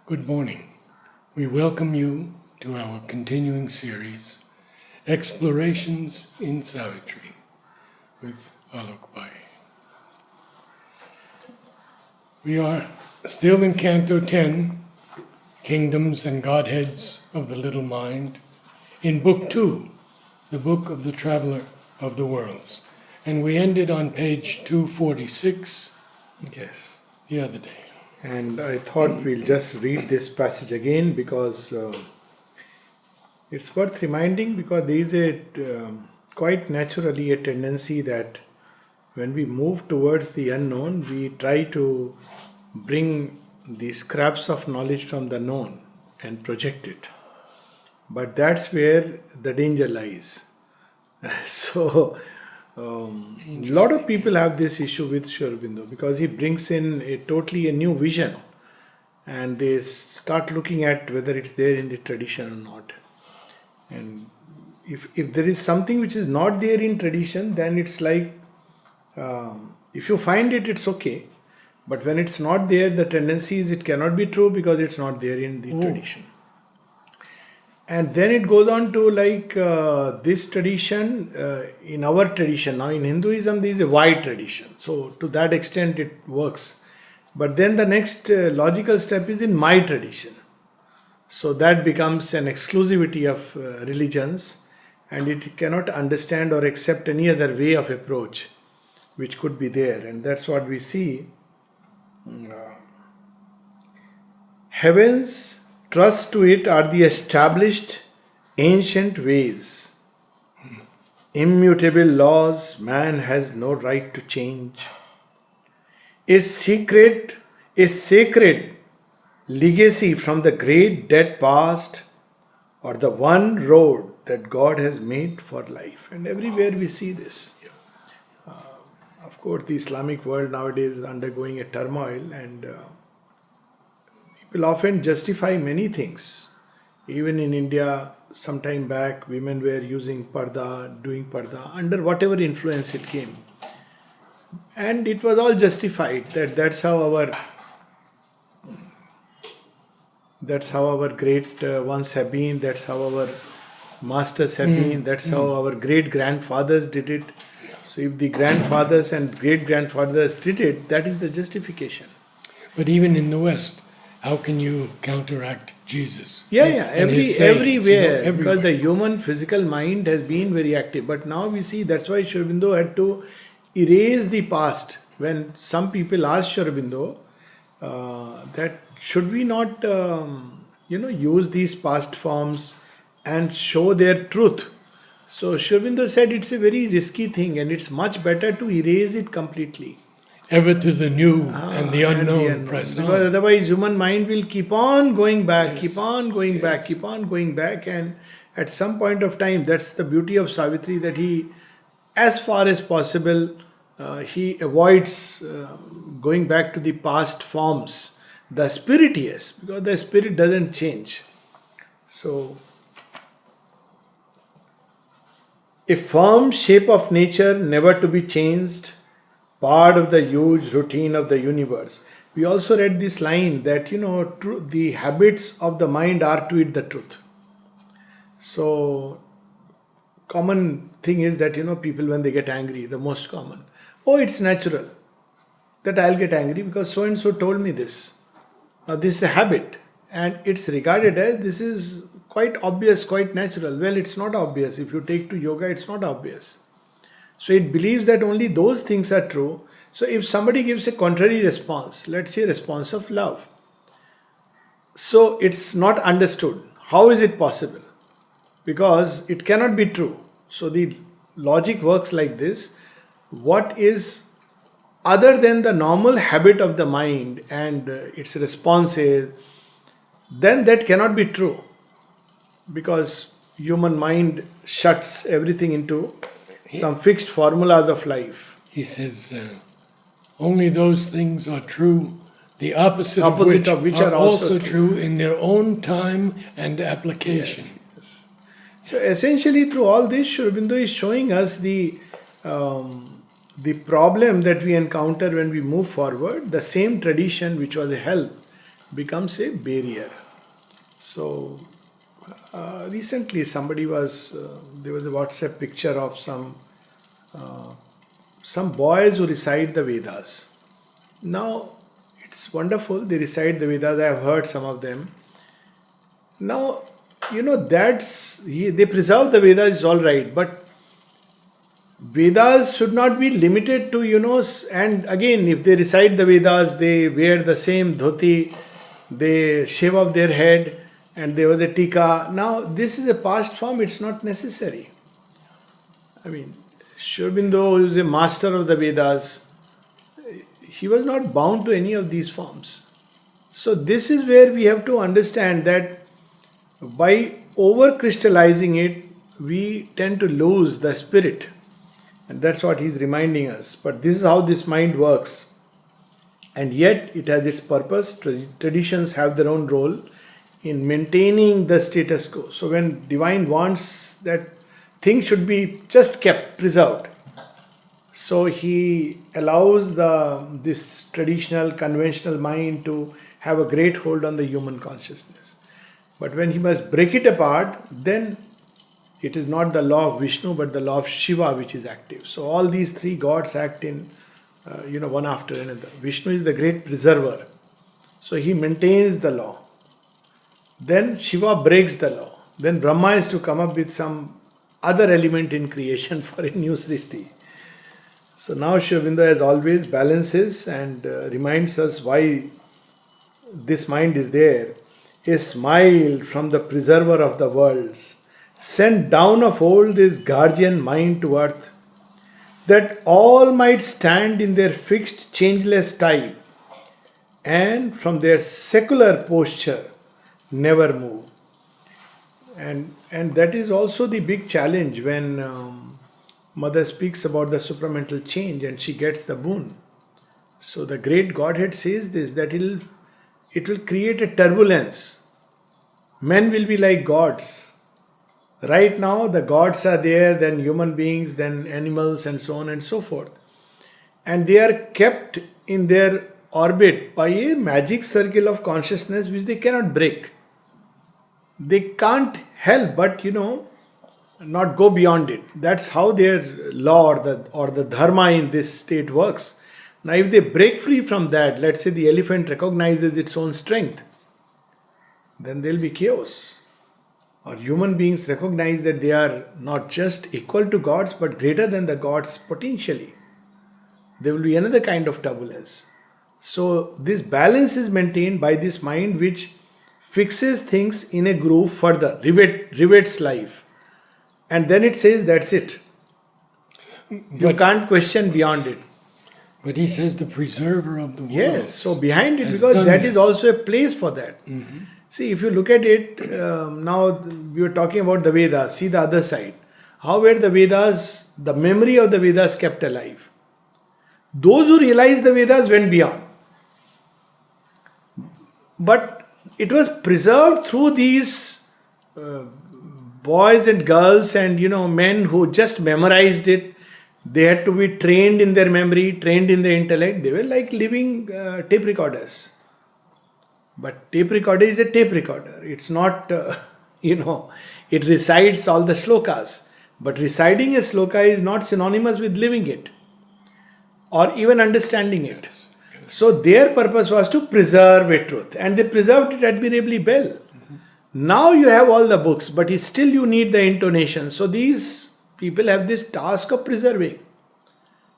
Good morning. We welcome you to our continuing series, Explorations in Savitri, with Alok Pandey. We are still in Canto 10, Kingdoms and Godheads of the Little Mind, in Book 2, the Book of the Traveler of the Worlds. And we ended on page 246 Yes. the other day. And I thought we'll just read this passage again because it's worth reminding, because there is quite naturally a tendency that when we move towards the unknown, we try to bring the scraps of knowledge from the known and project it. But that's where the danger lies. So, a lot of people have this issue with Sri Aurobindo because he brings in a totally a new vision, and they start looking at whether it's there in the tradition or not. And if there is something which is not there in tradition, then it's like if you find it, it's okay. But when it's not there, the tendency is it cannot be true because it's not there in the tradition. And then it goes on to like this tradition, in our tradition. Now in Hinduism there is a wide tradition. So to that extent it works. But then the next logical step is in my tradition. So that becomes an exclusivity of religions, and it cannot understand or accept any other way of approach which could be there. And that's what we see. Heavens, trust to it, are the established ancient ways. Immutable laws man has no right to change. A sacred legacy from the great dead past, or the one road that God has made for life. And everywhere we see this. Of course, the Islamic world nowadays is undergoing a turmoil, and people often justify many things. Even in India, some time back, women were using parda, doing parda, under whatever influence it came. And it was all justified that that's how our great ones have been, that's how our masters have been, that's how our great grandfathers did it. So if the grandfathers and great grandfathers did it, that is the justification. But even in the West, how can you counteract Jesus? And his sayings, everywhere, because the human physical mind has been very active. But now we see that's why Sri Aurobindo had to erase the past. When some people ask Sri Aurobindo that should we not use these past forms and show their truth. So Sri Aurobindo said it's a very risky thing, and it's much better to erase it completely. Ever to the new and the unknown press on. Because otherwise human mind will keep on going back, keep on going back, and at some point of time, that's the beauty of Savitri, that he, as far as possible, he avoids going back to the past forms. The spirit, yes, because the spirit doesn't change. So, a firm shape of nature never to be changed, part of the huge routine of the universe. We also read this line that, the habits of the mind are to eat the truth. So, common thing is that, people when they get angry, the most common, it's natural that I'll get angry because so and so told me this. Now, this is a habit, and it's regarded as this is quite obvious, quite natural. Well, it's not obvious. If you take to yoga, it's not obvious. So it believes that only those things are true. So if somebody gives a contrary response, let's say response of love, so it's not understood. How is it possible? Because it cannot be true. So the logic works like this. What is other than the normal habit of the mind and its response is, then that cannot be true. Because human mind shuts everything into some fixed formulas of life. He says, only those things are true, the opposite of which are also true in their own time and application. Yes. So essentially through all this, Sri Aurobindo is showing us the problem that we encounter when we move forward. The same tradition which was a help becomes a barrier. So recently somebody was there was a WhatsApp picture of some boys who recite the Vedas. Now it's wonderful, they recite the Vedas. I have heard some of them. Now, they preserve the Vedas, is all right, but Vedas should not be limited to, and again, if they recite the Vedas, they wear the same dhoti, they shave off their head, and there was a tika. Now, this is a past form, it's not necessary. I mean, Sri Aurobindo, who is a master of the Vedas, he was not bound to any of these forms. So, this is where we have to understand that by over crystallizing it, we tend to lose the spirit. And that's what he's reminding us. But this is how this mind works. And yet it has its purpose. Traditions have their own role in maintaining the status quo. So when divine wants that things should be just kept, preserved, so he allows this traditional, conventional mind to have a great hold on the human consciousness. But when he must break it apart, then it is not the law of Vishnu, but the law of Shiva which is active. So all these three gods act in, one after another. Vishnu is the great preserver. So he maintains the law. Then Shiva breaks the law. Then Brahma is to come up with some other element in creation for a new Srishti. So now Sri Aurobindo, as always, balances and reminds us why this mind is there. A smile from the preserver of the worlds, sent down of old his guardian mind to earth, that all might stand in their fixed changeless type, and from their secular posture never move. And that is also the big challenge when Mother speaks about the supramental change and she gets the boon. So the great Godhead says this, that it will create a turbulence. Men will be like gods. Right now the gods are there, then human beings, then animals and so on and so forth. And they are kept in their orbit by a magic circle of consciousness which they cannot break. They can't help but, not go beyond it. That's how their law or the dharma in this state works. Now if they break free from that, let's say the elephant recognizes its own strength, then there will be chaos. Or human beings recognize that they are not just equal to gods but greater than the gods potentially. There will be another kind of turbulence. So this balance is maintained by this mind which fixes things in a groove further, rivets life. And then it says that's it. You can't question beyond it. But he says the preserver of the world. Yes, so behind it, because that is also a place for that. Mm-hmm. See, if you look at it, now we were talking about the Vedas, see the other side. How were the Vedas, the memory of the Vedas kept alive? Those who realized the Vedas went beyond. But it was preserved through these boys and girls and men who just memorized it. They had to be trained in their memory, trained in their intellect. They were like living tape recorders. But tape recorder is a tape recorder. It's not, it recites all the slokas. But reciting a sloka is not synonymous with living it or even understanding it. Yes. So their purpose was to preserve a truth. And they preserved it admirably well. Mm-hmm. Now you have all the books, but still you need the intonation. So these people have this task of preserving.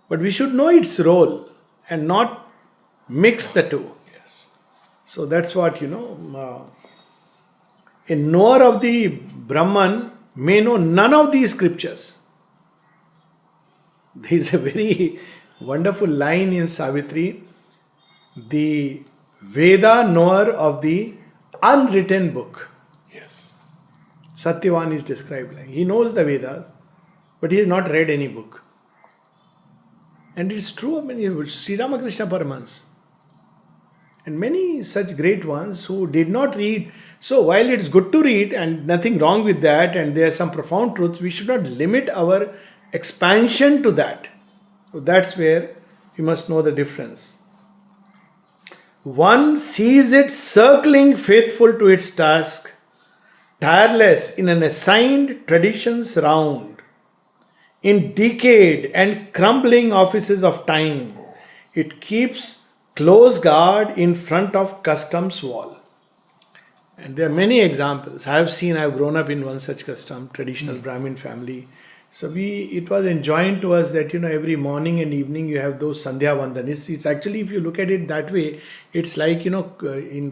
But we should know its role and not mix the two. Yes. So that's what, a knower of the Brahman may know none of these scriptures. There is a very wonderful line in Savitri. The Veda knower of the unwritten book. Yes. Satyavan is described like he knows the Vedas, but he has not read any book. And it's true of many, Sri Ramakrishna Paramahans and many such great ones who did not read. So while it's good to read and nothing wrong with that, and there are some profound truths, we should not limit our expansion to that. So that's where we must know the difference. one sees it circling faithful to its task, tireless in an assigned tradition's round, in decayed and crumbling offices of time, it keeps close guard in front of custom's wall. And there are many examples. I've grown up in one such custom, traditional Brahmin family. So it was enjoined to us that, every morning and evening you have those Sandhya Vandan. It's actually, if you look at it that way, it's like, in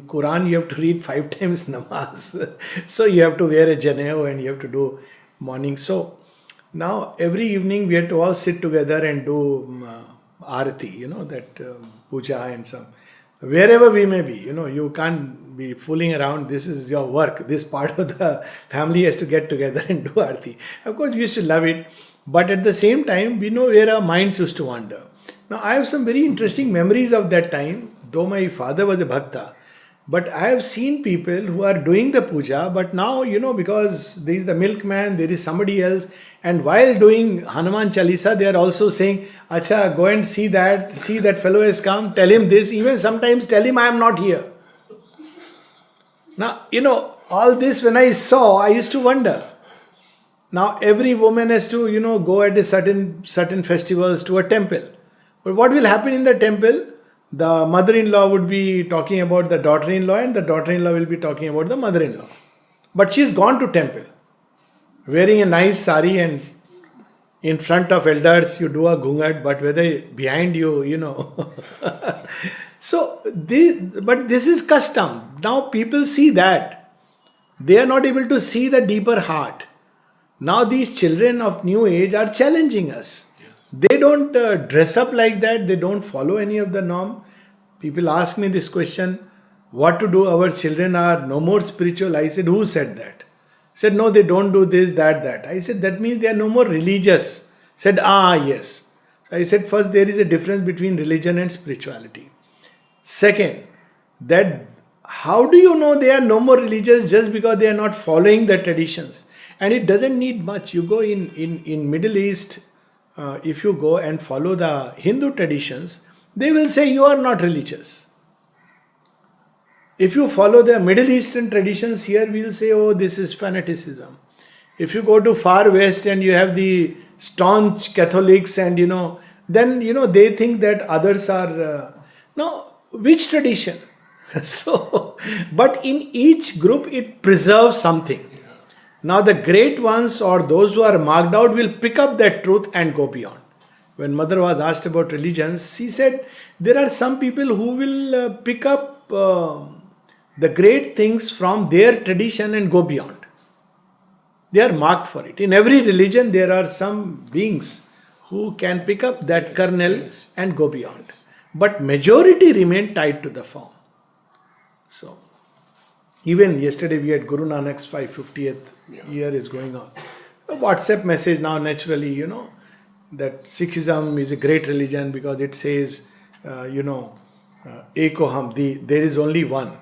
Quran you have to read 5 times namaz. So you have to wear a janeo and you have to do morning. So now every evening we had to all sit together and do arati, that puja and some. Wherever we may be, you can't be fooling around. This is your work. This part of the family has to get together and do arti. Of course, we used to love it. But at the same time, we know where our minds used to wander. Now, I have some very interesting memories of that time, though my father was a bhakta. But I have seen people who are doing the puja, but now, because there is the milkman, there is somebody else, and while doing Hanuman Chalisa, they are also saying, Acha, go and see that fellow has come, tell him this, even sometimes tell him I am not here. Now, all this when I saw, I used to wonder. Now, every woman has to, go at a certain festivals to a temple. But what will happen in the temple? The mother-in-law would be talking about the daughter-in-law and the daughter-in-law will be talking about the mother-in-law. But she's gone to temple, wearing a nice sari, and in front of elders you do a ghungat, but whether behind you, So, but this is custom. Now people see that. They are not able to see the deeper heart. Now these children of new age are challenging us. They don't dress up like that. They don't follow any of the norm. People ask me this question, what to do? Our children are no more spiritual. I said, who said that? Said, no, they don't do this, that. I said, that means they are no more religious. Said, yes. So I said, first, there is a difference between religion and spirituality. Second, that how do you know they are no more religious just because they are not following the traditions? And it doesn't need much. You go in Middle East, if you go and follow the Hindu traditions, they will say you are not religious. If you follow the Middle Eastern traditions here, we will say, oh, this is fanaticism. If you go to far west and you have the staunch Catholics and, then, they think that others are... now, which tradition? So, but in each group, it preserves something. Now, the great ones or those who are marked out will pick up that truth and go beyond. When Mother was asked about religions, she said, there are some people who will pick up the great things from their tradition and go beyond. They are marked for it. In every religion, there are some beings who can pick up that kernel and go beyond. But majority remain tied to the form. So, even yesterday we had Guru Nanak's 550th year is going on. A WhatsApp message now naturally, that Sikhism is a great religion because it says, Eko Ham, there is only one.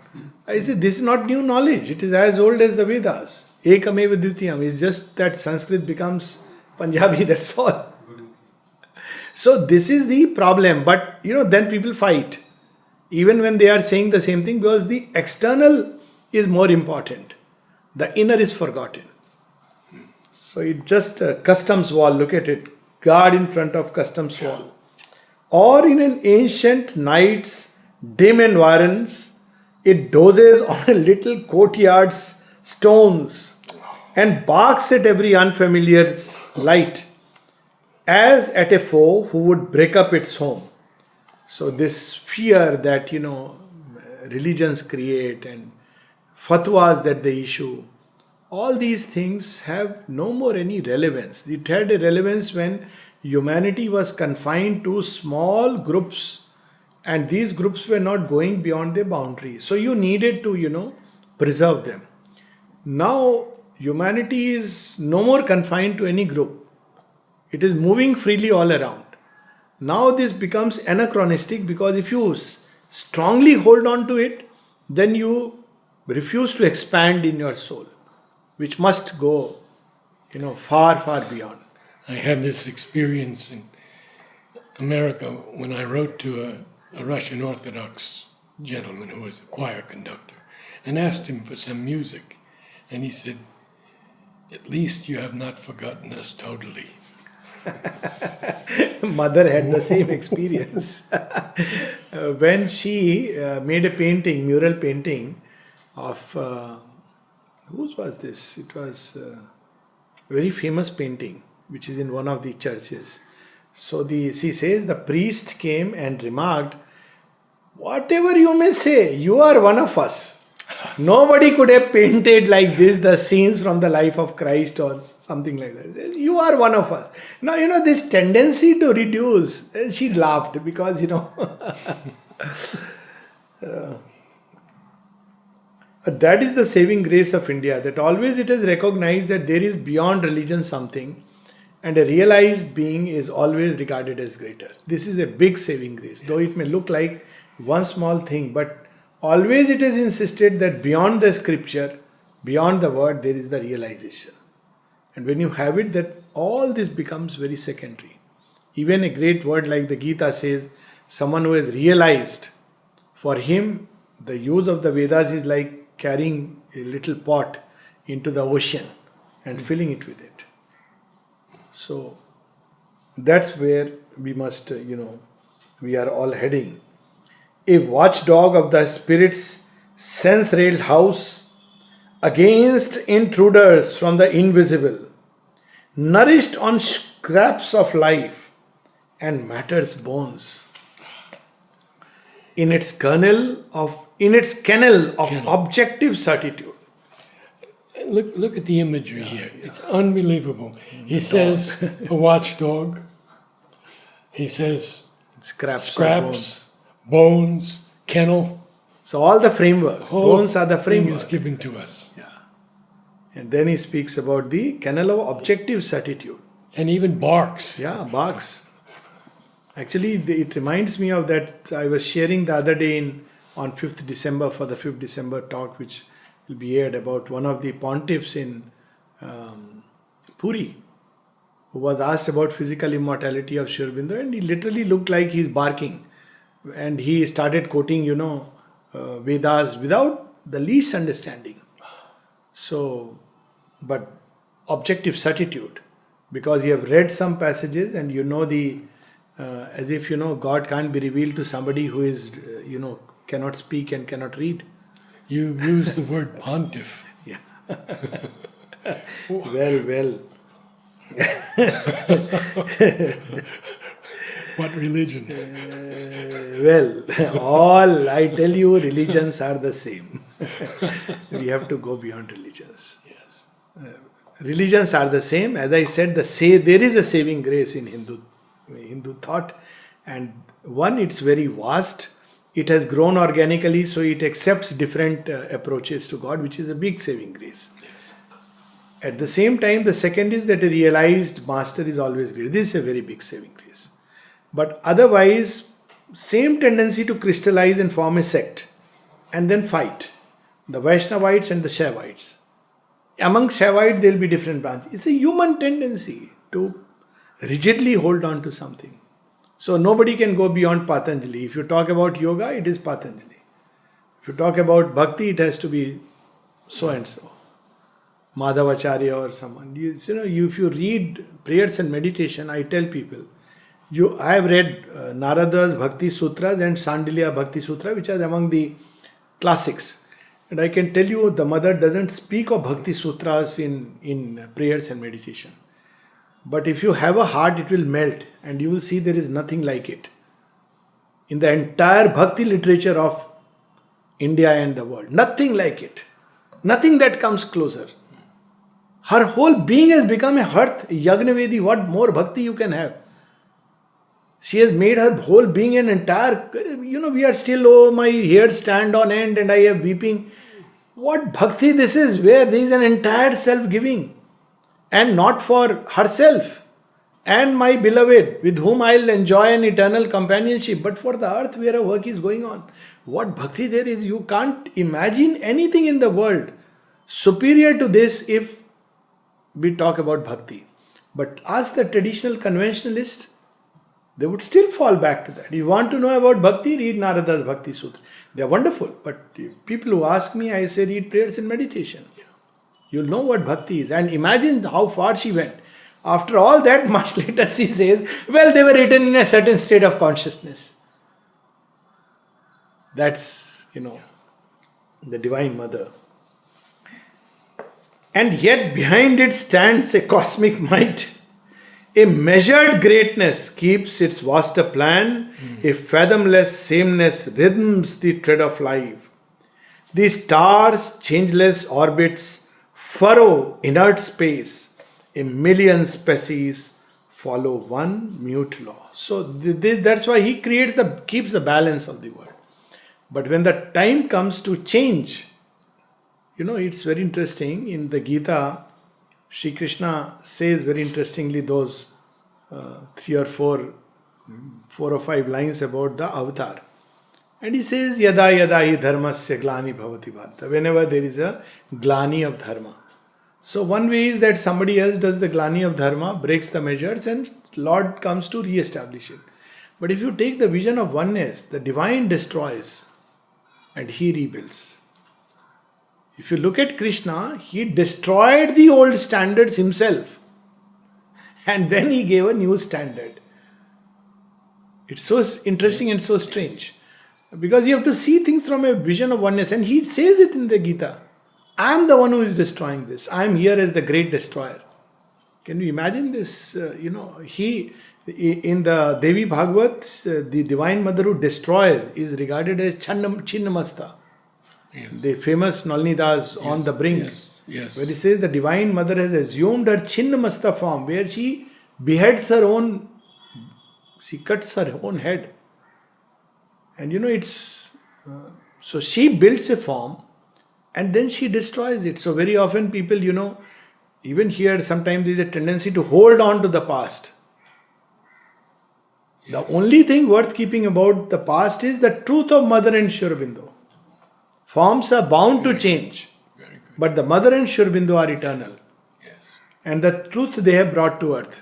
I say, this is not new knowledge. It is as old as the Vedas. Ekameva Dvitiyam. It's just that Sanskrit becomes Punjabi, that's all. So this is the problem. But, then people fight. Even when they are saying the same thing, because the external is more important. The inner is forgotten. So it just customs wall, look at it. Guard in front of customs wall. Or in an ancient night's dim environs, it dozes on a little courtyard's stones and barks at every unfamiliar light as at a foe who would break up its home. So this fear that, religions create and fatwas that they issue, all these things have no more any relevance. It had a relevance when humanity was confined to small groups and these groups were not going beyond their boundaries. So you needed to, preserve them. Now humanity is no more confined to any group. It is moving freely all around. Now this becomes anachronistic because if you strongly hold on to it, then you refuse to expand in your soul, which must go, far, far beyond. I had this experience in America when I wrote to a Russian Orthodox gentleman who was a choir conductor and asked him for some music. And he said, "At least you have not forgotten us totally." Mother had the same experience. When she made a painting, mural painting of, whose was this? It was a very famous painting, which is in one of the churches. So she says the priest came and remarked, "Whatever you may say, you are one of us. Nobody could have painted like this the scenes from the life of Christ or something like that. You are one of us." Now, this tendency to reduce, she laughed because, but that is the saving grace of India, that always it has recognized that there is beyond religion something, and a realized being is always regarded as greater. This is a big saving grace, though it may look like one small thing, but always it is insisted that beyond the scripture, beyond the word, there is the realization. And when you have it, that all this becomes very secondary. Even a great word like the Gita says, someone who has realized, for him, the use of the Vedas is like carrying a little pot into the ocean and filling it with it. So that's where we must, we are all heading. A watchdog of the spirit's sense-railed house against intruders from the invisible, nourished on scraps of life and matter's bones. In its kennel of objective certitude. Look at the imagery here. It's unbelievable. He says a watchdog. He says scraps, bones, kennel. So all the framework. Bones are the Thing framework. is given to us. Yeah. And then he speaks about the kennel of objective certitude. And even barks. Yeah, barks. Actually, it reminds me of that I was sharing the other day on 5th December for the 5th December talk, which will be aired, about one of the pontiffs in Puri, who was asked about physical immortality of Sri Aurobindo, and he literally looked like he's barking. And he started quoting, Vedas without the least understanding. So, but objective certitude, because you have read some passages and as if God can't be revealed to somebody who is, cannot speak and cannot read. You use the word pontiff. Yeah. Well. What religion? All I tell you, religions are the same. We have to go beyond religions. Yes. Religions are the same. As I said, there is a saving grace in Hindu thought, and one, it's very vast. It has grown organically, so it accepts different approaches to God, which is a big saving grace. Yes. At the same time, the second is that a realized master is always great. This is a very big saving grace. But otherwise, same tendency to crystallize and form a sect and then fight. The Vaishnavites and the Shaivites. Among Shaivite, there will be different branches. It's a human tendency to rigidly hold on to something. So nobody can go beyond Patanjali. If you talk about yoga, it is Patanjali. If you talk about bhakti, it has to be so and so. Madhavacharya or someone. If you read prayers and meditation, I tell people, I have read Narada's Bhakti Sutras and Sandilya Bhakti Sutra, which are among the classics. And I can tell you, the mother doesn't speak of Bhakti Sutras in prayers and meditation. But if you have a heart, it will melt and you will see there is nothing like it. In the entire Bhakti literature of India and the world, nothing like it. Nothing that comes closer. Her whole being has become a hearth, Yagnavedi. What more Bhakti you can have? She has made her whole being an entire, we are still, my hairs stand on end and I am weeping. What Bhakti this is, where there is an entire self-giving. And not for herself and my beloved with whom I will enjoy an eternal companionship, but for the earth where her work is going on. What bhakti there is, you can't imagine anything in the world superior to this if we talk about bhakti. But ask the traditional conventionalist, they would still fall back to that. You want to know about bhakti, read Narada's Bhakti Sutra. They are wonderful, but people who ask me, I say read prayers and meditation. You'll know what bhakti is. And imagine how far she went. After all that, much later she says, well, they were written in a certain state of consciousness. That's, the Divine Mother. And yet behind it stands a cosmic might. A measured greatness keeps its vaster plan. A fathomless sameness rhythms the tread of life. The stars, changeless orbits, furrow inert space. A million species follow one mute law. So that's why he keeps the balance of the world. But when the time comes to change, it's very interesting. In the Gita, Sri Krishna says very interestingly those 3 or 4 or 5 lines about the avatar. And he says, Yada yada hi dharmasya glani bhavati bharata. Whenever there is a glani of dharma. So one way is that somebody else does the glani of dharma, breaks the measures, and Lord comes to re-establish it. But if you take the vision of oneness, the divine destroys and he rebuilds. If you look at Krishna, he destroyed the old standards himself. And then he gave a new standard. It's so interesting and so strange. Because you have to see things from a vision of oneness. And he says it in the Gita. I am the one who is destroying this. I am here as the great destroyer. Can you imagine this? He, in the Devi Bhagavat, the Divine Mother who destroys is regarded as Chinnamasta. Yes. The famous Nalinidas on the brink. Yes. Where he says the Divine Mother has assumed her Chinnamasta form, where she beheads her own, she cuts her own head. And so she builds a form and then she destroys it. So very often people, even here sometimes there is a tendency to hold on to the past. Yes. The only thing worth keeping about the past is the truth of Mother and Sri Aurobindo. Forms are bound to change. But the Mother and Sri Aurobindo are eternal. Yes. And the truth they have brought to earth.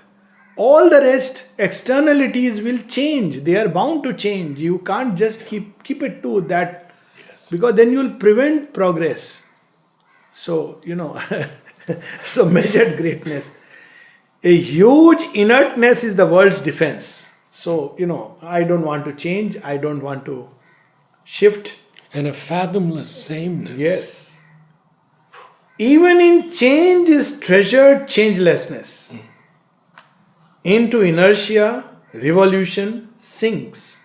All the rest, externalities will change. They are bound to change. You can't just keep it to that. Yes. Because then you will prevent progress. So, so measured greatness. A huge inertness is the world's defense. So, I don't want to change. I don't want to shift. And a fathomless sameness. Yes. Even in change is treasured changelessness. Into inertia, revolution sinks.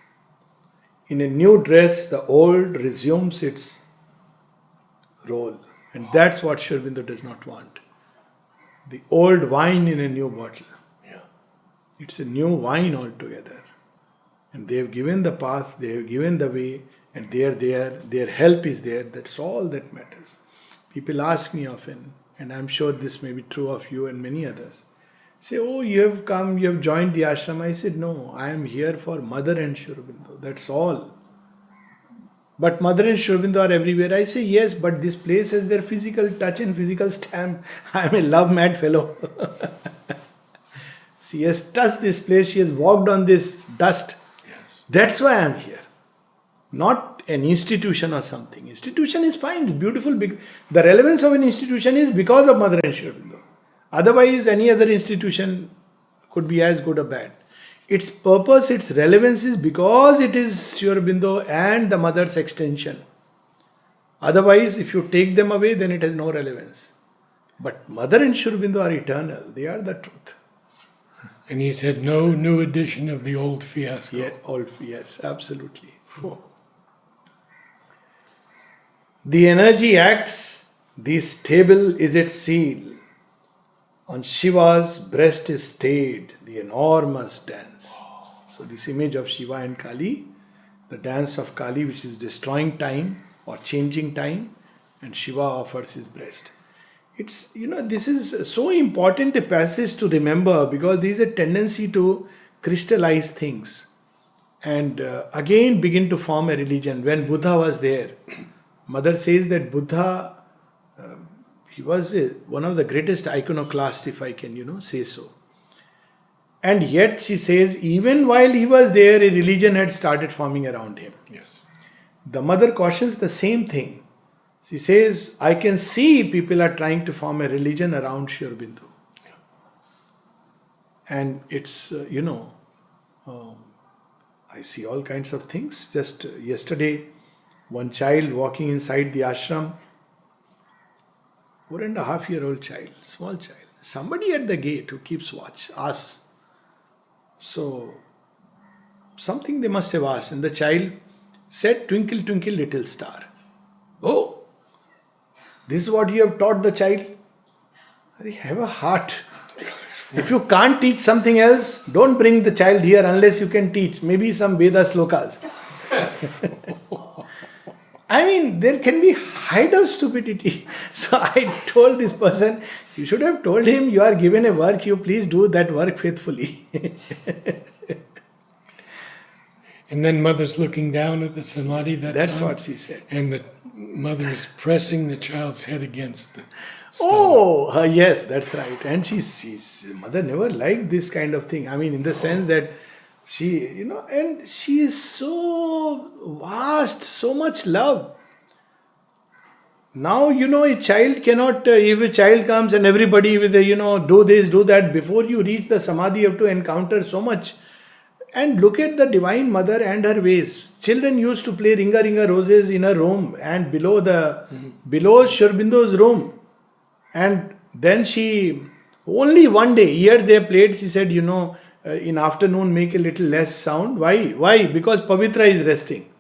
In a new dress, the old resumes its role. And that's what Sri Aurobindo does not want. The old wine in a new bottle. Yeah. It's a new wine altogether. And they have given the path, they have given the way, and they are there, their help is there. That's all that matters. People ask me often, and I'm sure this may be true of you and many others. Say, oh, you have come, you have joined the ashram. I said, no, I am here for Mother and Sri Aurobindo. That's all. But Mother and Sri Aurobindo are everywhere. I say, yes, but this place has their physical touch and physical stamp. I am a love-mad fellow. She has touched this place. She has walked on this dust. Yes. That's why I am here. Not an institution or something. Institution is fine, it's beautiful. The relevance of an institution is because of Mother and Sri Aurobindo. Otherwise, any other institution could be as good or bad. Its purpose, its relevance is because it is Sri Aurobindo and the Mother's extension. Otherwise, if you take them away, then it has no relevance. But Mother and Sri Aurobindo are eternal. They are the truth. And he said, no new edition of the old fiasco. Yes, absolutely. The energy acts, the stable is its seal. On Shiva's breast is stayed the enormous dance. So this image of Shiva and Kali, the dance of Kali which is destroying time or changing time, and Shiva offers his breast. It's, this is so important a passage to remember because there is a tendency to crystallize things and again begin to form a religion. When Buddha was there, Mother says that Buddha, he was one of the greatest iconoclasts, if I can, say so. And yet she says, even while he was there, a religion had started forming around him. Yes. The mother cautions the same thing. She says, I can see people are trying to form a religion around Sri Aurobindo. And it's, I see all kinds of things. Just yesterday, one child walking inside the ashram, 4.5-year-old child, small child. Somebody at the gate who keeps watch asks. So, something they must have asked. And the child said, twinkle, twinkle, little star. Oh, this is what you have taught the child? Have a heart. If you can't teach something else, don't bring the child here unless you can teach. Maybe some Veda slokas. I mean, there can be height of stupidity. So I told this person, you should have told him, you are given a work, you please do that work faithfully. And then mother's looking down at the samadhi That's time, what she said. and the mother is pressing the child's head against the stone. Oh, yes, that's right. And she's mother never liked this kind of thing. I mean, in the sense that she, and she is so vast, so much love. Now, a child cannot, if a child comes and everybody with do this, do that, before you reach the samadhi, you have to encounter so much. And look at the Divine Mother and her ways. Children used to play Ringa Ringa Roses in her room and below Sri Aurobindo's room. And then she, only one day, here they played, she said, in afternoon make a little less sound. Why? Why? Because Pavitra is resting.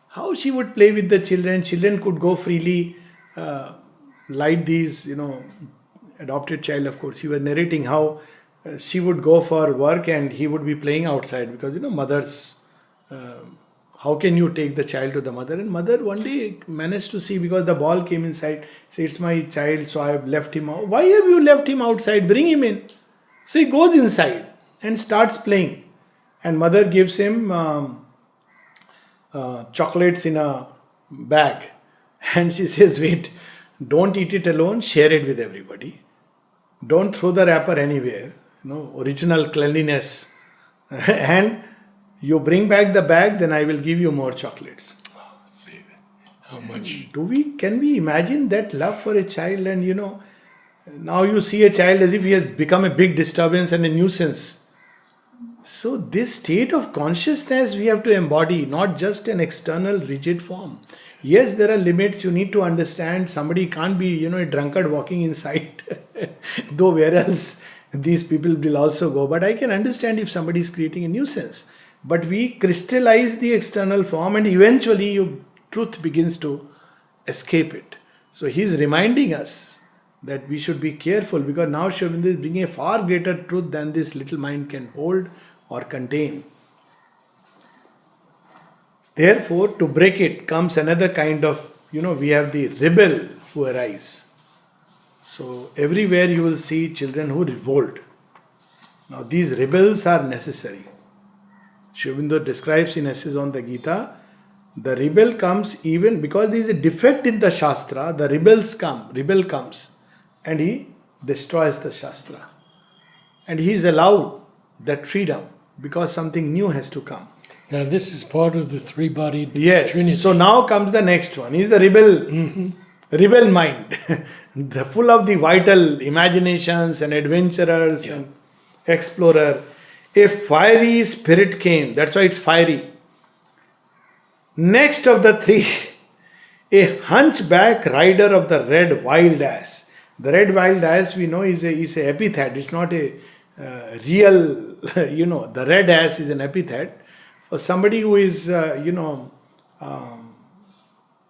How she would play with the children. Children could go freely, like these, adopted child, of course. He was narrating how she would go for work and he would be playing outside because, mothers, how can you take the child to the mother? And mother one day managed to see because the ball came inside. Say, it's my child, so I have left him out. Why have you left him outside? Bring him in. So he goes inside and starts playing. And mother gives him chocolates in a bag. And she says, wait, don't eat it alone, share it with everybody. Don't throw the wrapper anywhere. Original cleanliness. And you bring back the bag, then I will give you more chocolates. Oh, see how much. Can we imagine that love for a child? And now you see a child as if he has become a big disturbance and a nuisance. So this state of consciousness we have to embody, not just an external rigid form. Yes, there are limits. You need to understand somebody can't be, a drunkard walking inside. Though whereas these people will also go. But I can understand if somebody is creating a nuisance. But we crystallize the external form and eventually your truth begins to escape it. So he is reminding us that we should be careful because now Sri Aurobindo is bringing a far greater truth than this little mind can hold or contain. Therefore, to break it comes another kind of, we have the rebel who arise. So everywhere you will see children who revolt. Now these rebels are necessary. Sri Aurobindo describes in Essays on the Gita, the rebel comes even because there is a defect in the Shastra, the rebel comes and he destroys the Shastra. And he is allowed that freedom because something new has to come. Now this is part of the three-bodied Yes. Trinity. So now comes the next one. He is the rebel. Rebel mind. Full of the vital imaginations and adventurers and explorer. A fiery spirit came. That's why it's fiery. Next of the three, a hunchback rider of the red wild ass. The red wild ass we know is a epithet. It's not a real, the red ass is an epithet for somebody who is,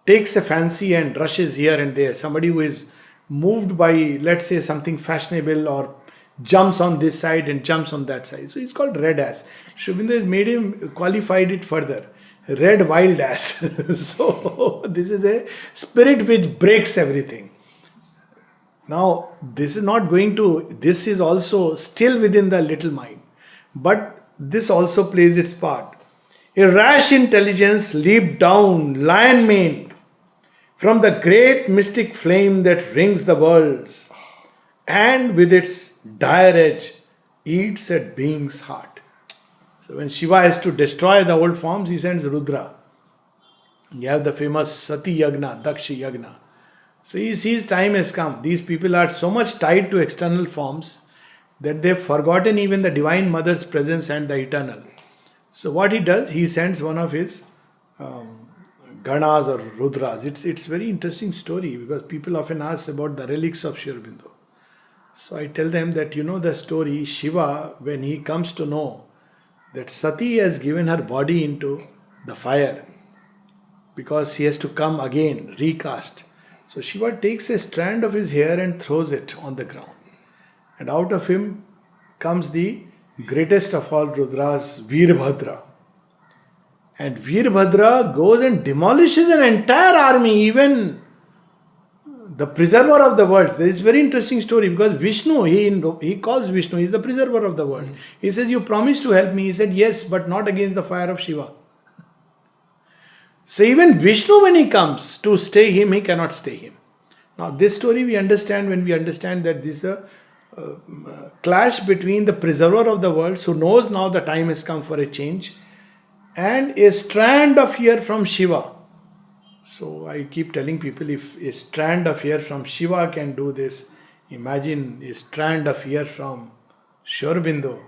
takes a fancy and rushes here and there. Somebody who is moved by, let's say, something fashionable or jumps on this side and jumps on that side. So he's called red ass. Sri Aurobindo has made him, qualified it further. Red wild ass. So this is a spirit which breaks everything. Now this is also still within the little mind. But this also plays its part. A rash intelligence leaped down, lion-maned, from the great mystic flame that rings the worlds. and with its dire edge eats at being's heart. So when Shiva has to destroy the old forms, he sends Rudra. You have the famous Sati Yagna, Daksha Yagna. So he sees time has come. These people are so much tied to external forms that they've forgotten even the Divine Mother's presence and the eternal. So what he does, he sends one of his Ganas or Rudras. It's very interesting story because people often ask about the relics of Sri Aurobindo. So I tell them that the story, Shiva, when he comes to know that Sati has given her body into the fire because he has to come again, recast. So Shiva takes a strand of his hair and throws it on the ground. And out of him comes the greatest of all Rudras, Veerbhadra. And Veerbhadra goes and demolishes an entire army, even the preserver of the world. There is a very interesting story because Vishnu, he calls Vishnu, he is the preserver of the world. He says, you promised to help me. He said, yes, but not against the fire of Shiva. So even Vishnu, when he comes to stay him, he cannot stay him. Now this story we understand when we understand that this is a clash between the preserver of the world, who knows now the time has come for a change, and a strand of hair from Shiva. So I keep telling people, if a strand of hair from Shiva can do this, imagine a strand of hair from Sri Aurobindo,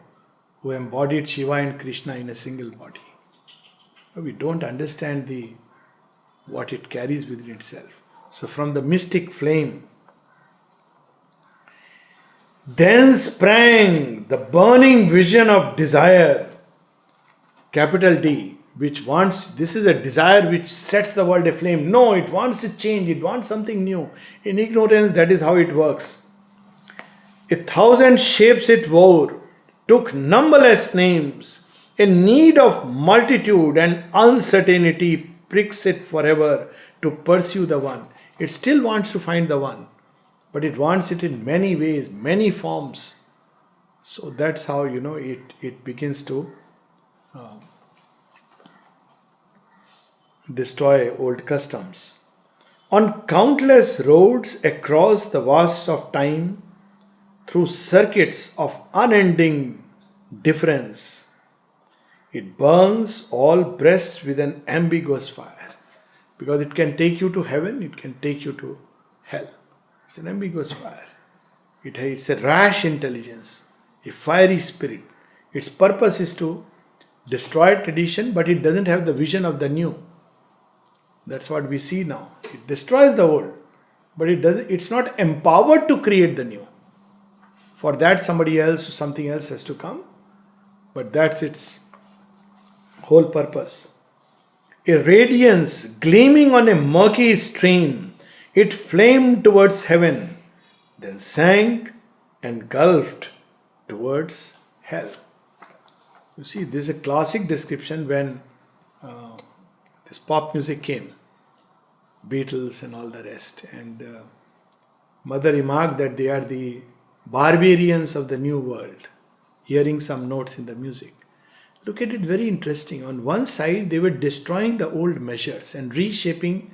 who embodied Shiva and Krishna in a single body. We don't understand what it carries within itself. So from the mystic flame, then sprang the burning vision of desire, capital D, which wants, this is a desire which sets the world aflame. No, it wants a change, it wants something new. In ignorance, that is how it works. 1,000 shapes it wore, took numberless names. A need of multitude and uncertainty pricks it forever to pursue the one. It still wants to find the one, but it wants it in many ways, many forms. So that's how it begins to destroy old customs. On countless roads across the vast of time, through circuits of unending difference, it burns all breasts with an ambiguous fire. Because it can take you to heaven, it can take you to hell. It's an ambiguous fire. It's a rash intelligence, a fiery spirit. Its purpose is to destroy tradition, but it doesn't have the vision of the new. That's what we see now. It destroys the old, but it's not empowered to create the new. For that, somebody else, something else has to come. But that's its whole purpose. A radiance gleaming on a murky stream, it flamed towards heaven, then sank and gulfed towards hell. You see, this is a classic description when this pop music came, Beatles and all the rest. And Mother remarked that they are the barbarians of the new world, hearing some notes in the music. Look at it, very interesting. On one side, they were destroying the old measures and reshaping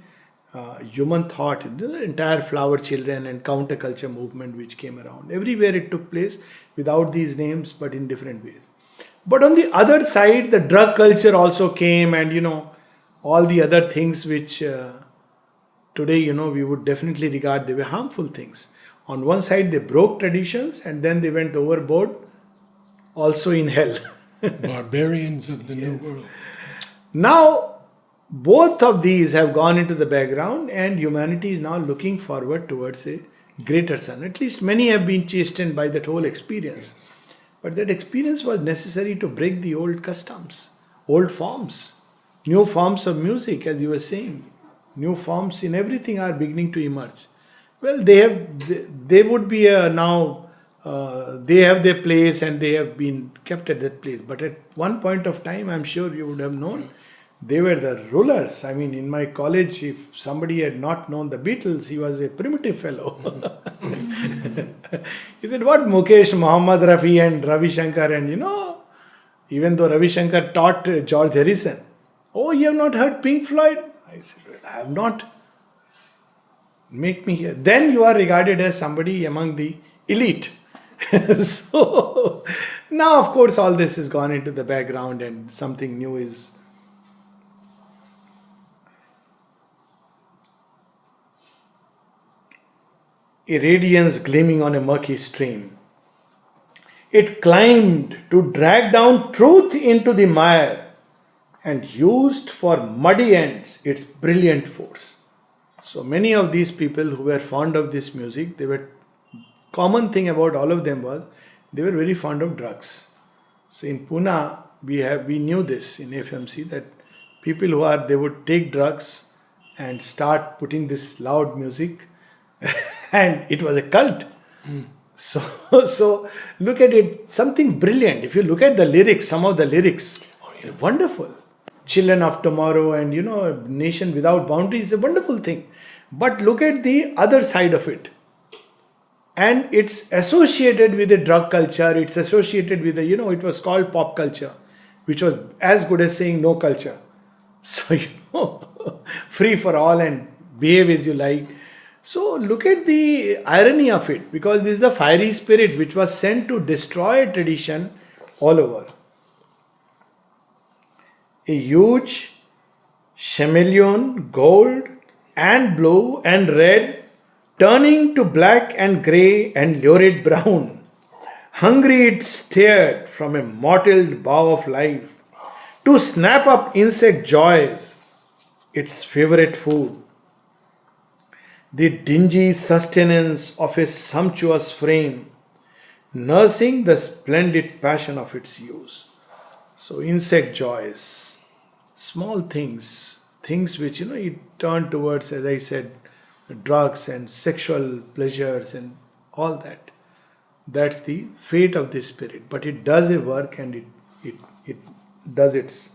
human thought, the entire flower children and counterculture movement which came around. Everywhere it took place without these names, but in different ways. But on the other side, the drug culture also came, and all the other things which today we would definitely regard they were harmful things. On one side, they broke traditions, and then they went overboard also in hell. Barbarians of the New World. Now, both of these have gone into the background, and humanity is now looking forward towards a greater sun. At least many have been chastened by that whole experience. Yes. But that experience was necessary to break the old customs, old forms, new forms of music, as you were saying. New forms in everything are beginning to emerge. Well, they would be now. They have their place and they have been kept at that place. But at one point of time, I'm sure you would have known, they were the rulers. I mean, in my college, if somebody had not known the Beatles, he was a primitive fellow. He said, what Mukesh, Muhammad Rafi and Ravi Shankar, and even though Ravi Shankar taught George Harrison. Oh, you have not heard Pink Floyd? I said, well, I have not. Make me hear. Then you are regarded as somebody among the elite. So now, of course, all this has gone into the background and something new is. A radiance gleaming on a murky stream. It climbed to drag down truth into the mire and used for muddy ends its brilliant force. So many of these people who were fond of this music, they were common thing about all of them was they were very fond of drugs. So in Pune, we knew this in FMC that people who are they would take drugs and start putting this loud music, and it was a cult. So so look at it, something brilliant. If you look at the lyrics, some of the lyrics, they're wonderful. Children of tomorrow and nation without boundaries is a wonderful thing. But look at the other side of it. And it's associated with the drug culture, it's associated with the, it was called pop culture, which was as good as saying no culture. So, free for all and behave as you like. So, look at the irony of it, because this is the fiery spirit which was sent to destroy tradition all over. A huge chameleon, gold and blue and red, turning to black and grey and lurid brown. Hungry it stared from a mottled bough of life to snap up insect joys, its favourite food. The dingy sustenance of a sumptuous frame, nursing the splendid passion of its use. So insect joys, small things, things which it turned towards, as I said, drugs and sexual pleasures and all that. That's the fate of this spirit. But it does a work and it does its.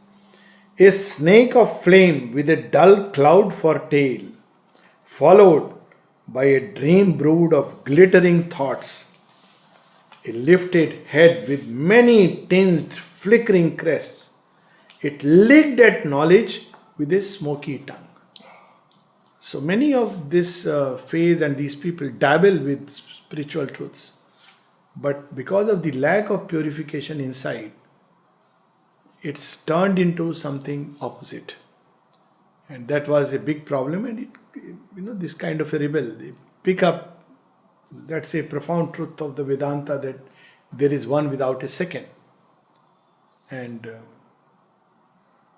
A snake of flame with a dull cloud for tail, followed by a dream brood of glittering thoughts. A lifted head with many tinged flickering crests. It licked at knowledge with a smoky tongue. So many of this phase and these people dabble with spiritual truths. But because of the lack of purification inside, it's turned into something opposite. And that was a big problem. And this kind of a rebel, they pick up, that's a profound truth of the Vedanta, that there is one without a second. And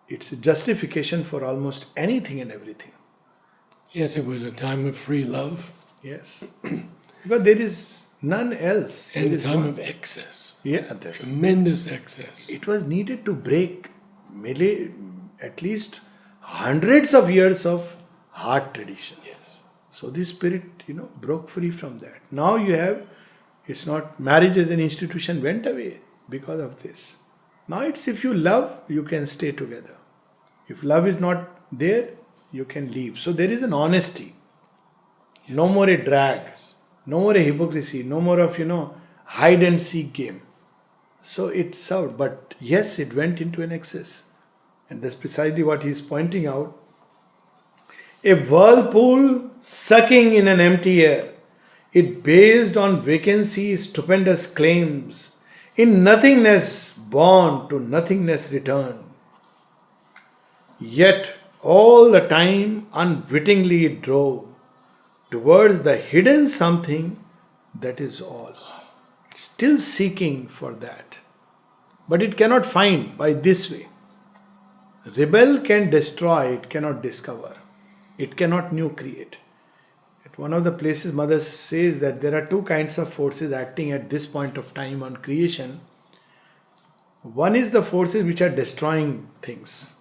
it's a justification for almost anything and everything. Yes, it was a time of free love. Yes. Because there is none else. And There a is time one. of excess. Yeah, Tremendous excess. it was needed to break at least hundreds of years of hard tradition. Yes. So this spirit, broke free from that. Now you have, it's not marriage as an institution went away because of this. Now it's if you love, you can stay together. If love is not there, you can leave. So there is an honesty. No more a drag. No more a hypocrisy. No more of, hide and seek game. So it served. But yes, it went into an excess. And that's precisely what he's pointing out. A whirlpool sucking in an empty air. It based on vacancy's stupendous claims. In nothingness born to nothingness returned. Yet all the time unwittingly it drove towards the hidden something that is all. Still seeking for that. But it cannot find by this way. Rebel can destroy, it cannot discover. It cannot new create. At one of the places, Mother says that there are two kinds of forces acting at this point of time on creation. One is the forces which are destroying things.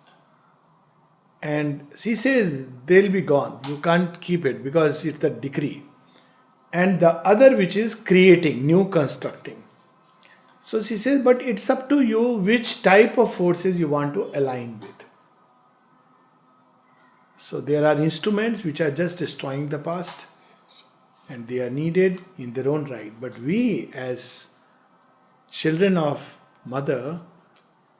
And she says they'll be gone. You can't keep it because it's the decree. And the other which is creating, new constructing. So she says, but it's up to you which type of forces you want to align with. So there are instruments which are just destroying the past. And they are needed in their own right. But we as children of Mother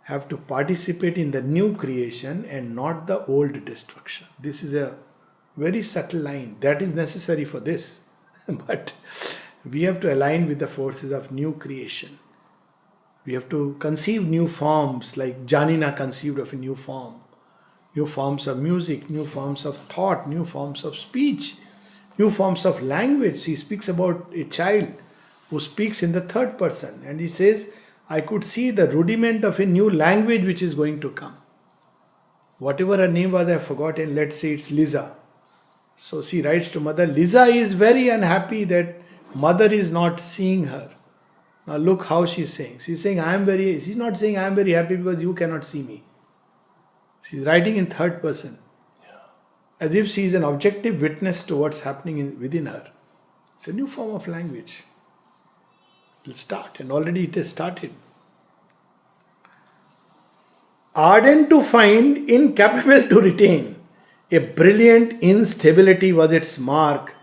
have to participate in the new creation and not the old destruction. This is a very subtle line that is necessary for this. But we have to align with the forces of new creation. We have to conceive new forms, like Janina conceived of a new form. New forms of music, new forms of thought, new forms of speech, new forms of language. He speaks about a child who speaks in the third person, and he says, I could see the rudiment of a new language which is going to come. Whatever her name was, I have forgotten. Let's say it's Lisa. So she writes to mother, Lisa is very unhappy that mother is not seeing her. Now look how she's saying. She's saying, she's not saying I am very happy because you cannot see me. She's writing in third person. As if she is an objective witness to what's happening within her. It's a new form of language. It will start, and already it has started. Ardent to find, incapable to retain, a brilliant instability was its mark.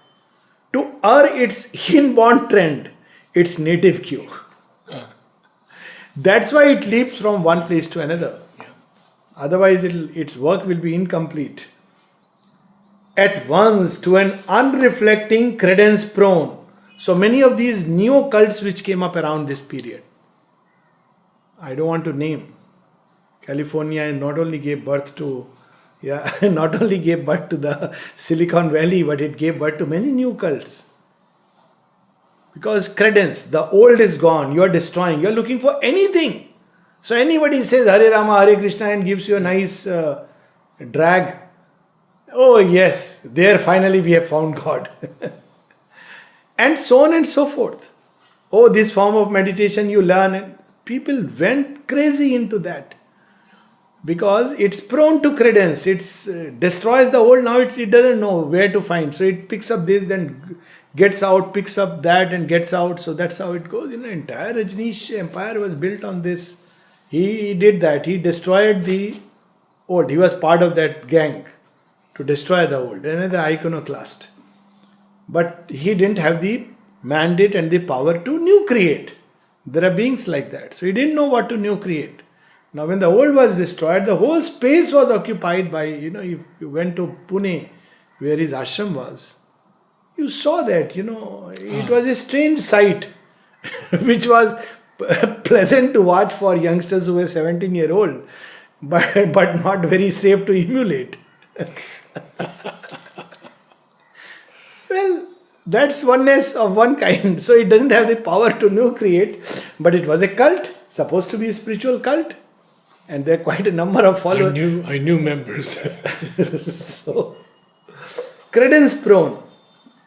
To err its inborn trend, its native cue. That's why it leaps from one place to another. Otherwise, its work will be incomplete. At once to an unreflecting credence prone. So many of these new cults which came up around this period, I don't want to name. California not only gave birth to the Silicon Valley, but it gave birth to many new cults. Because credence, the old is gone, you are destroying, you are looking for anything. So anybody says Hare Rama, Hare Krishna and gives you a nice drag. Oh yes, there finally we have found God. And so on and so forth. Oh, this form of meditation you learn. People went crazy into that. Because it's prone to credence. It destroys the old. Now it doesn't know where to find. So it picks up this, then gets out, picks up that and gets out. So that's how it goes. Entire Rajneesh empire was built on this. He did that. He destroyed the old. He was part of that gang to destroy the old. Another iconoclast. But he didn't have the mandate and the power to new create. There are beings like that. So he didn't know what to new create. Now when the old was destroyed, the whole space was occupied by, if you went to Pune, where his ashram was, you saw that, it was a strange sight, which was pleasant to watch for youngsters who were 17-year-old, but not very safe to emulate. Well, that's oneness of one kind. So it doesn't have the power to new create, but it was a cult, supposed to be a spiritual cult. And there are quite a number of followers. I knew members. So, credence prone.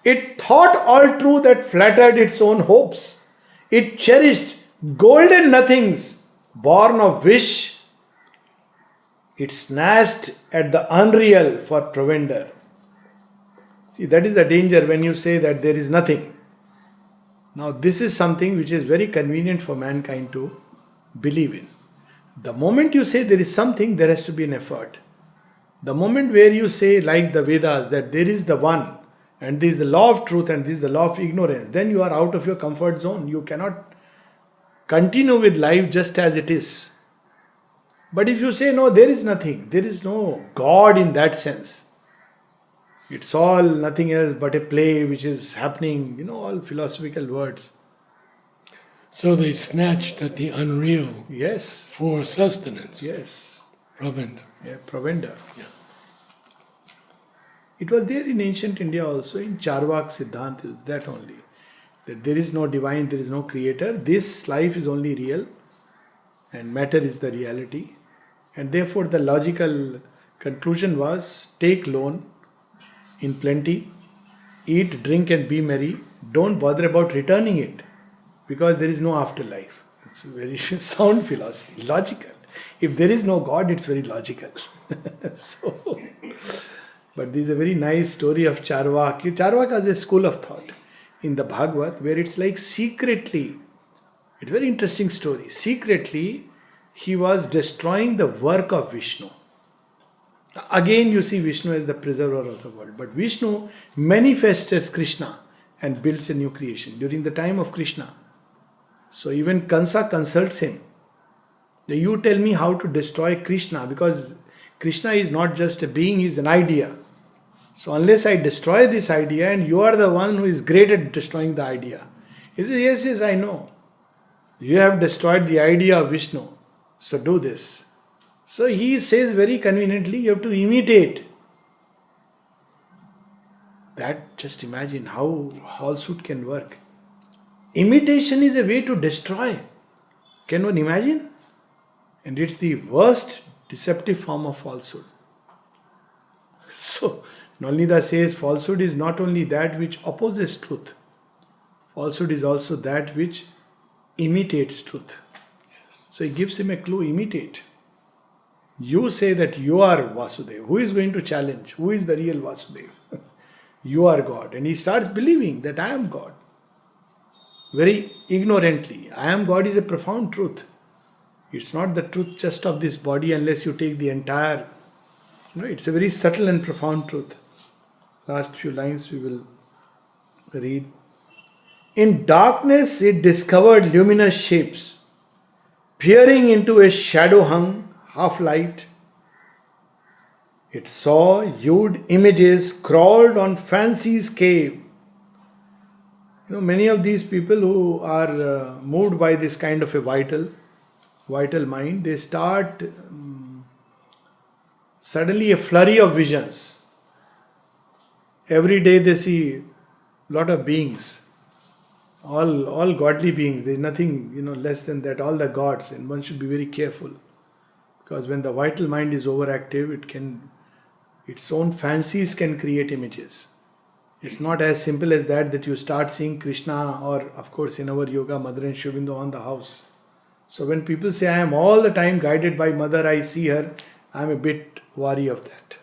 It thought all true that flattered its own hopes. It cherished golden nothings, born of wish. It snatched at the unreal for provender. See, that is the danger when you say that there is nothing. Now, this is something which is very convenient for mankind to believe in. The moment you say there is something, there has to be an effort. The moment where you say, like the Vedas, that there is the one, and there is the law of truth, and this is the law of ignorance, then you are out of your comfort zone. You cannot continue with life just as it is. But if you say, no, there is nothing, there is no God in that sense. It's all nothing else but a play which is happening, all philosophical words. So they snatched at the unreal. Yes. For sustenance. Yes. Provender. Yeah, provender. Yeah. It was there in ancient India also, in Charvak Siddhant, is that only. That there is no divine, there is no creator. This life is only real and matter is the reality. And therefore the logical conclusion was, take loan in plenty, eat, drink and be merry. Don't bother about returning it. Because there is no afterlife. It's a very sound philosophy, logical. If there is no God, it's very logical. But this is a very nice story of Charvak. Charvak has a school of thought in the Bhagavad where it's like secretly, it's a very interesting story. Secretly, he was destroying the work of Vishnu. Again, you see Vishnu as the preserver of the world. But Vishnu manifests as Krishna and builds a new creation during the time of Krishna. So even Kansa consults him. You tell me how to destroy Krishna, because Krishna is not just a being, he is an idea. So unless I destroy this idea, and you are the one who is great at destroying the idea, He says, yes, yes, I know. You have destroyed the idea of Vishnu. So do this. So he says very conveniently, you have to imitate. That, just imagine how falsehood can work. Imitation is a way to destroy. Can one imagine? And it's the worst deceptive form of falsehood. So, Nalnida says falsehood is not only that which opposes truth, falsehood is also that which imitates truth. So he gives him a clue, imitate. You say that you are Vasudeva. Who is going to challenge? Who is the real Vasudeva? You are God. And he starts believing that I am God. Very ignorantly. I am God is a profound truth. It's not the truth just of this body unless you take the entire. It's a very subtle and profound truth. Last few lines we will read. In darkness it discovered luminous shapes, peering into a shadow hung half light. It saw hued images crawled on fancy's cave. Many of these people who are moved by this kind of a vital mind, they start suddenly a flurry of visions. Every day they see a lot of beings, all godly beings. There is nothing less than that. All the gods, and one should be very careful, because when the vital mind is overactive, its own fancies can create images. It's not as simple as that you start seeing Krishna, or of course in our yoga, Mother and Sri Aurobindo on the house. So when people say I am all the time guided by Mother, I see her, I am a bit wary of that.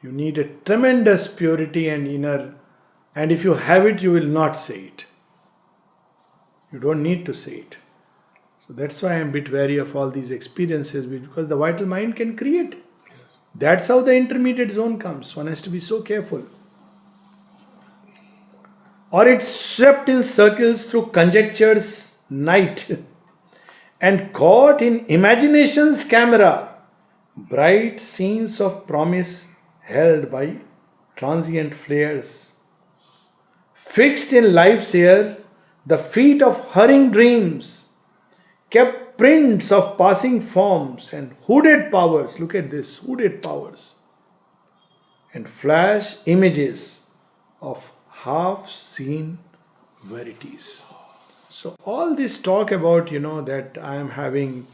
You need a tremendous purity and inner, and if you have it, you will not say it. You don't need to say it. So that's why I am a bit wary of all these experiences, because the vital mind can create. Yes. That's how the intermediate zone comes. One has to be so careful. Or it swept in circles through conjecture's night and caught in imagination's camera bright scenes of promise held by transient flares. Fixed in life's air, the feet of hurrying dreams kept prints of passing forms and hooded powers. Look at this, hooded powers. And flash images of half-seen verities. So all this talk about, that I am having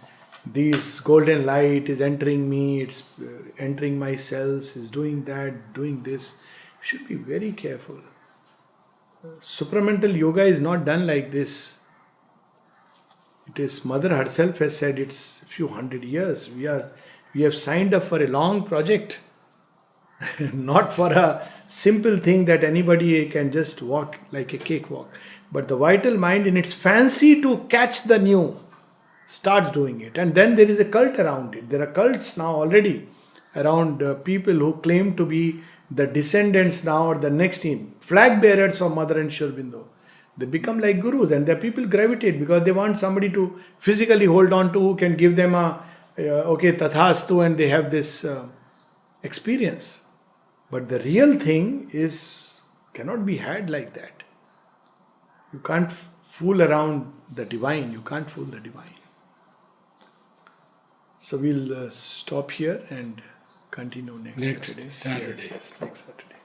this golden light is entering me, it's entering my cells, is doing that, doing this. You should be very careful. Supramental yoga is not done like this. It is, Mother herself has said, it's a few hundred years. We have signed up for a long project. Not for a simple thing that anybody can just walk like a cakewalk. But the vital mind, in its fancy to catch the new, starts doing it. And then there is a cult around it. There are cults now already around people who claim to be the descendants now, or the next flag bearers of Mother and Sri Aurobindo. They become like gurus, and the people gravitate because they want somebody to physically hold on to, who can give them tathastu, and they have this experience. But the real thing cannot be had like that. You can't fool around the divine. You can't fool the divine. So we'll stop here and continue next Saturday. Saturday. Yes, next Saturday.